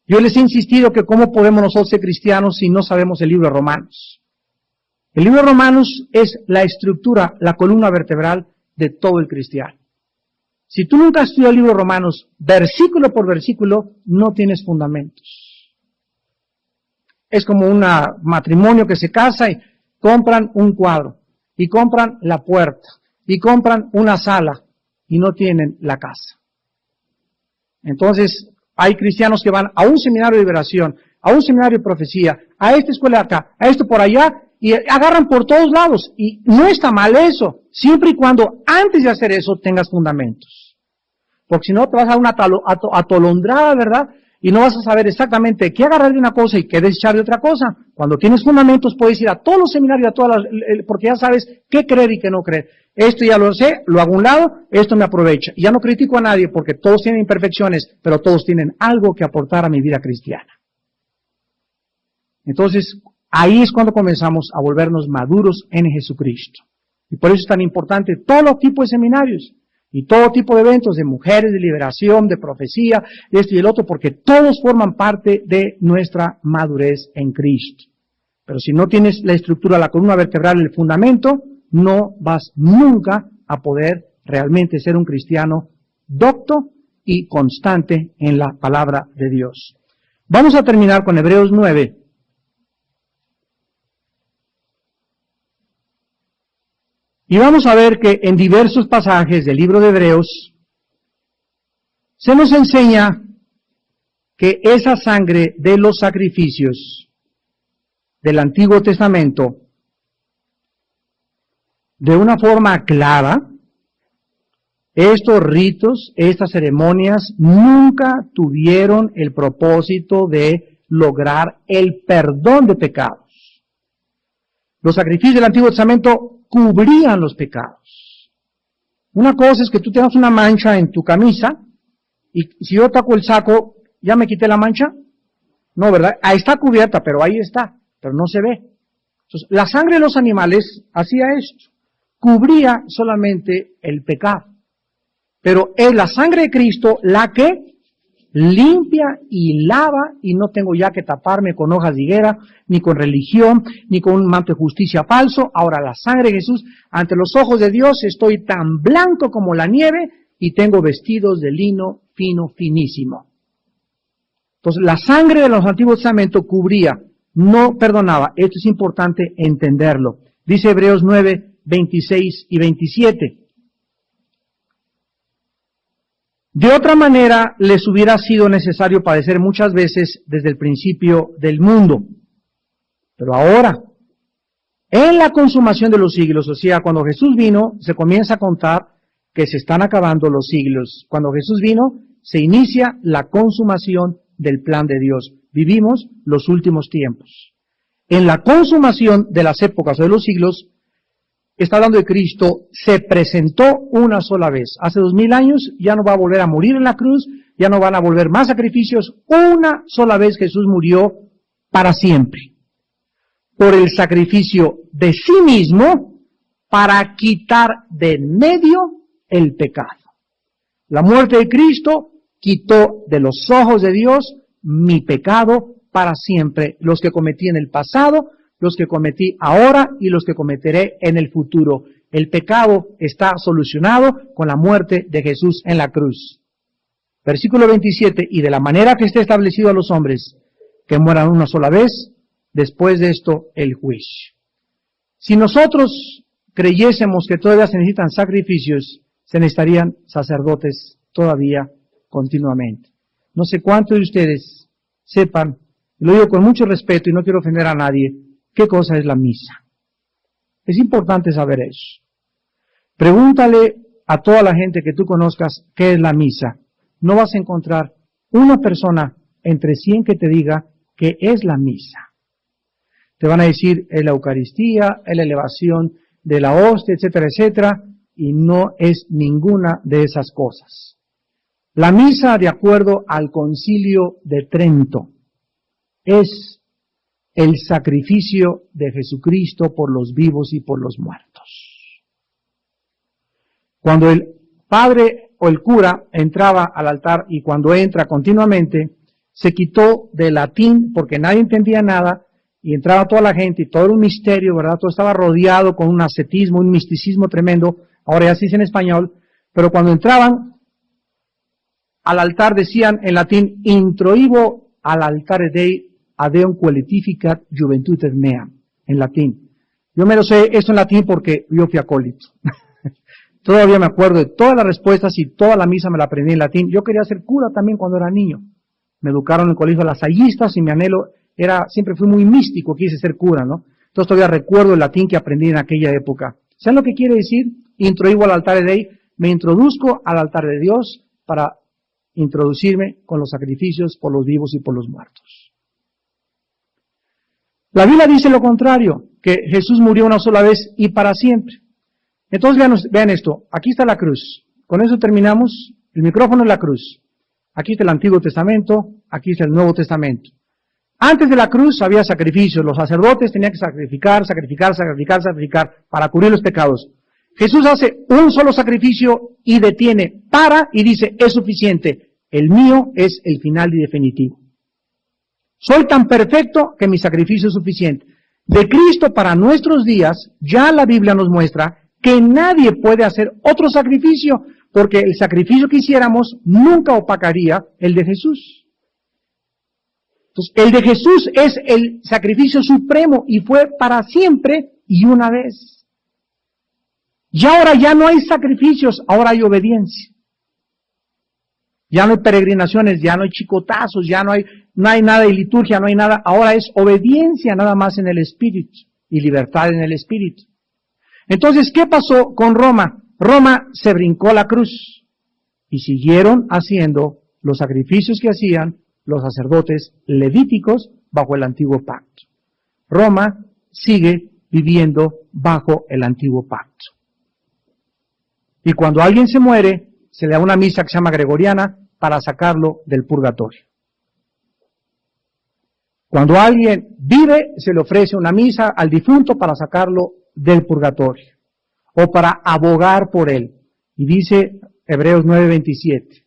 Yo les he insistido que cómo podemos nosotros ser cristianos si no sabemos el libro de Romanos. El libro de Romanos es la estructura, la columna vertebral de todo el cristiano. Si tú nunca has estudiado el libro de Romanos, versículo por versículo, no tienes fundamentos. Es como un matrimonio que se casa y compran un cuadro, y compran la puerta, y compran una sala, y no tienen la casa. Entonces, hay cristianos que van a un seminario de liberación, a un seminario de profecía, a esta escuela acá, a esto por allá, y agarran por todos lados. Y no está mal eso, siempre y cuando antes de hacer eso tengas fundamentos. Porque si no te vas a dar una atolondrada, ¿verdad? Y no vas a saber exactamente qué agarrar de una cosa y qué desechar de otra cosa. Cuando tienes fundamentos puedes ir a todos los seminarios, porque ya sabes qué creer y qué no creer. Esto ya lo sé, lo hago a un lado, esto me aprovecha. Y ya no critico a nadie porque todos tienen imperfecciones, pero todos tienen algo que aportar a mi vida cristiana. Entonces, ahí es cuando comenzamos a volvernos maduros en Jesucristo. Y por eso es tan importante todo los tipos de seminarios y todo tipo de eventos de mujeres, de liberación, de profecía, de esto y el otro, porque todos forman parte de nuestra madurez en Cristo. Pero si no tienes la estructura, la columna vertebral, el fundamento, no vas nunca a poder realmente ser un cristiano docto y constante en la palabra de Dios. Vamos a terminar con Hebreos 9. Y vamos a ver que en diversos pasajes del libro de Hebreos se nos enseña que esa sangre de los sacrificios del Antiguo Testamento, de una forma clara, estos ritos, estas ceremonias, nunca tuvieron el propósito de lograr el perdón de pecados. Los sacrificios del Antiguo Testamento cubrían los pecados. Una cosa es que tú tengas una mancha en tu camisa, y si yo taco el saco, ¿ya me quité la mancha? No, ¿verdad? Ahí está cubierta, pero ahí está, pero no se ve. Entonces, la sangre de los animales hacía esto, cubría solamente el pecado. Pero es la sangre de Cristo la que limpia y lava, y no tengo ya que taparme con hojas de higuera, ni con religión, ni con un manto de justicia falso. Ahora la sangre de Jesús, ante los ojos de Dios, estoy tan blanco como la nieve, y tengo vestidos de lino fino, finísimo. Entonces, la sangre de los Antiguos Testamentos cubría, no perdonaba. Esto es importante entenderlo. Dice Hebreos 9, 26 y 27. De otra manera, les hubiera sido necesario padecer muchas veces desde el principio del mundo. Pero ahora, en la consumación de los siglos, o sea, cuando Jesús vino, se comienza a contar que se están acabando los siglos. Cuando Jesús vino, se inicia la consumación del plan de Dios. Vivimos los últimos tiempos. En la consumación de las épocas o de los siglos, está hablando de Cristo, se presentó una sola vez. Hace 2000 años ya no va a volver a morir en la cruz, ya no van a volver más sacrificios. Una sola vez Jesús murió para siempre. Por el sacrificio de sí mismo para quitar de en medio el pecado. La muerte de Cristo quitó de los ojos de Dios mi pecado para siempre. Los que cometí en el pasado, los que cometí ahora y los que cometeré en el futuro. El pecado está solucionado con la muerte de Jesús en la cruz. Versículo 27, y de la manera que esté establecido a los hombres, que mueran una sola vez, después de esto el juicio. Si nosotros creyésemos que todavía se necesitan sacrificios, se necesitarían sacerdotes todavía continuamente. No sé cuántos de ustedes sepan, lo digo con mucho respeto y no quiero ofender a nadie, qué cosa es la misa. Es importante saber eso. Pregúntale a toda la gente que tú conozcas qué es la misa. No vas a encontrar una persona entre 100 que te diga qué es la misa. Te van a decir, es la Eucaristía, es la elevación de la hostia, etcétera, etcétera, y no es ninguna de esas cosas. La misa, de acuerdo al Concilio de Trento, es el sacrificio de Jesucristo por los vivos y por los muertos. Cuando el padre o el cura entraba al altar, y cuando entra continuamente, se quitó del latín porque nadie entendía nada, y entraba toda la gente y todo era un misterio, ¿verdad? Todo estaba rodeado con un ascetismo, un misticismo tremendo. Ahora ya se dice en español, pero cuando entraban al altar decían en latín, introibo al altare Dei adeum qualificat juventudes meam, en latín. Yo me lo sé eso en latín porque yo fui acólito. Todavía me acuerdo de todas las respuestas y toda la misa me la aprendí en latín. Yo quería ser cura también cuando era niño. Me educaron en el colegio de lasallistas y mi anhelo siempre fui muy místico, quise ser cura, ¿no? Entonces todavía recuerdo el latín que aprendí en aquella época. ¿Saben lo que quiere decir? Introibo al altare Dei, me introduzco al altar de Dios para introducirme con los sacrificios por los vivos y por los muertos. La Biblia dice lo contrario, que Jesús murió una sola vez y para siempre. Entonces vean esto, aquí está la cruz. Con eso terminamos, el micrófono es la cruz. Aquí está el Antiguo Testamento, aquí está el Nuevo Testamento. Antes de la cruz había sacrificios, los sacerdotes tenían que sacrificar para cubrir los pecados. Jesús hace un solo sacrificio y detiene, y dice, es suficiente, el mío es el final y definitivo. Soy tan perfecto que mi sacrificio es suficiente. De Cristo para nuestros días, ya la Biblia nos muestra que nadie puede hacer otro sacrificio, porque el sacrificio que hiciéramos nunca opacaría el de Jesús. Entonces, el de Jesús es el sacrificio supremo y fue para siempre y una vez. Y ahora ya no hay sacrificios, ahora hay obediencia. Ya no hay peregrinaciones, ya no hay chicotazos, ya no hay nada de liturgia, no hay nada. Ahora es obediencia nada más en el Espíritu y libertad en el Espíritu. Entonces, ¿qué pasó con Roma? Roma se brincó la cruz y siguieron haciendo los sacrificios que hacían los sacerdotes levíticos bajo el antiguo pacto. Roma sigue viviendo bajo el antiguo pacto. Y cuando alguien se muere, se le da una misa que se llama gregoriana para sacarlo del purgatorio. Cuando alguien vive, se le ofrece una misa al difunto para sacarlo del purgatorio o para abogar por él. Y dice Hebreos 9:27,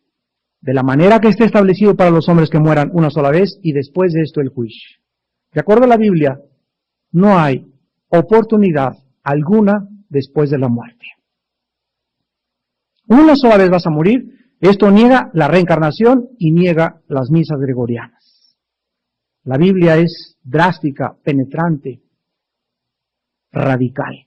de la manera que esté establecido para los hombres que mueran una sola vez y después de esto el juicio. De acuerdo a la Biblia, no hay oportunidad alguna después de la muerte. Una sola vez vas a morir. Esto niega la reencarnación y niega las misas gregorianas. La Biblia es drástica, penetrante, radical.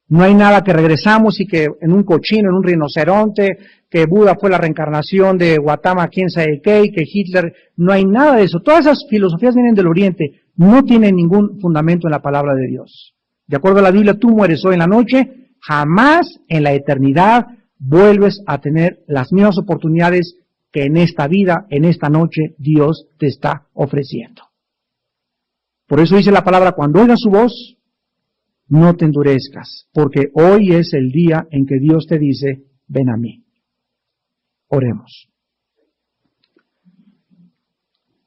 No hay nada que regresamos y que en un cochino, en un rinoceronte, que Buda fue la reencarnación de Gautama, quién sabe qué, y que Hitler, no hay nada de eso. Todas esas filosofías vienen del Oriente, no tienen ningún fundamento en la palabra de Dios. De acuerdo a la Biblia, tú mueres hoy en la noche, jamás en la eternidad vuelves a tener las mismas oportunidades que en esta vida, en esta noche, Dios te está ofreciendo. Por eso dice la palabra, cuando oigas su voz, no te endurezcas, porque hoy es el día en que Dios te dice, ven a mí. Oremos.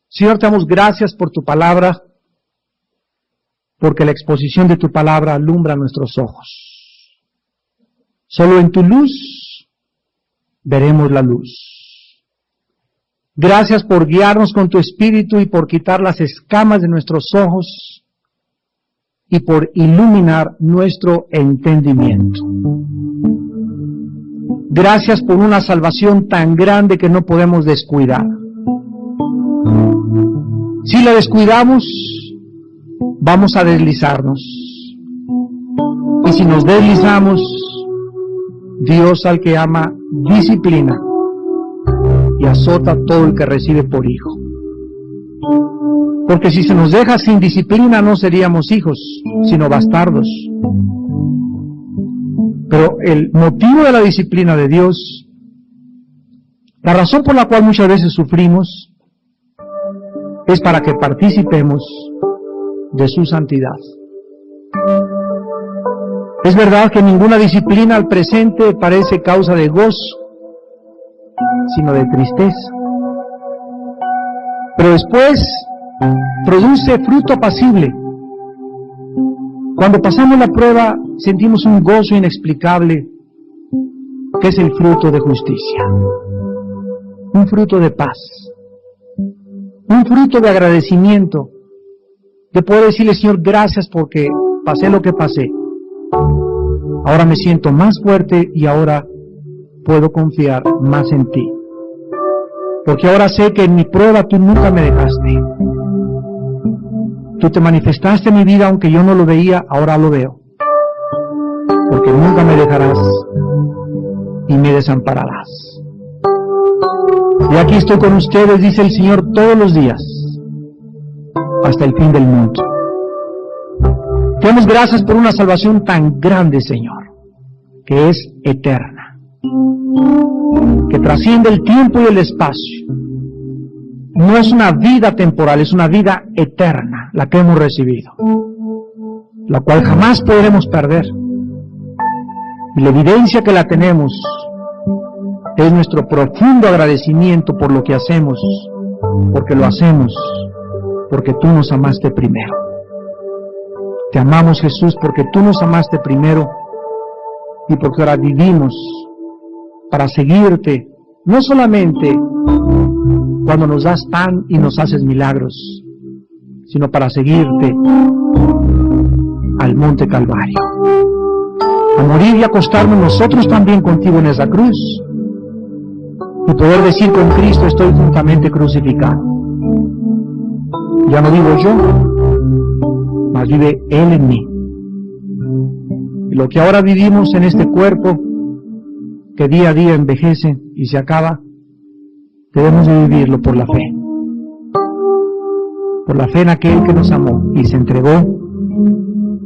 Señor, te damos gracias por tu palabra, porque la exposición de tu palabra alumbra nuestros ojos. Solo en tu luz veremos la luz. Gracias por guiarnos con tu espíritu y por quitar las escamas de nuestros ojos y por iluminar nuestro entendimiento. Gracias por una salvación tan grande que no podemos descuidar. Si la descuidamos, vamos a deslizarnos. Y si nos deslizamos, Dios al que ama disciplina y azota a todo el que recibe por hijo. Porque si se nos deja sin disciplina no seríamos hijos, sino bastardos. Pero el motivo de la disciplina de Dios, la razón por la cual muchas veces sufrimos, es para que participemos de su santidad. Es verdad que ninguna disciplina al presente parece causa de gozo, sino de tristeza. Pero después produce fruto apacible. Cuando pasamos la prueba, sentimos un gozo inexplicable, que es el fruto de justicia, un fruto de paz, un fruto de agradecimiento, de poder decirle, Señor, gracias porque pasé lo que pasé. Ahora me siento más fuerte y ahora puedo confiar más en ti. Porque ahora sé que en mi prueba tú nunca me dejaste. Tú te manifestaste en mi vida aunque yo no lo veía, ahora lo veo. Porque nunca me dejarás y me desampararás. Y aquí estoy con ustedes, dice el Señor, todos los días, hasta el fin del mundo. Te damos gracias por una salvación tan grande, Señor, que es eterna, que trasciende el tiempo y el espacio. No es una vida temporal, es una vida eterna, la que hemos recibido, la cual jamás podremos perder. Y la evidencia que la tenemos es nuestro profundo agradecimiento por lo que hacemos, porque lo hacemos, porque tú nos amaste primero. Te amamos, Jesús, porque tú nos amaste primero y porque ahora vivimos para seguirte, no solamente cuando nos das pan y nos haces milagros, sino para seguirte al monte Calvario, a morir y acostarnos nosotros también contigo en esa cruz y poder decir con Cristo, estoy juntamente crucificado. Ya no vivo yo, mas vive Él en mí. Y lo que ahora vivimos en este cuerpo, que día a día envejece y se acaba, debemos de vivirlo por la fe. Por la fe en aquel que nos amó y se entregó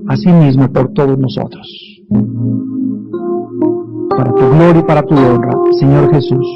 a sí mismo por todos nosotros. Para tu gloria y para tu honra, Señor Jesús.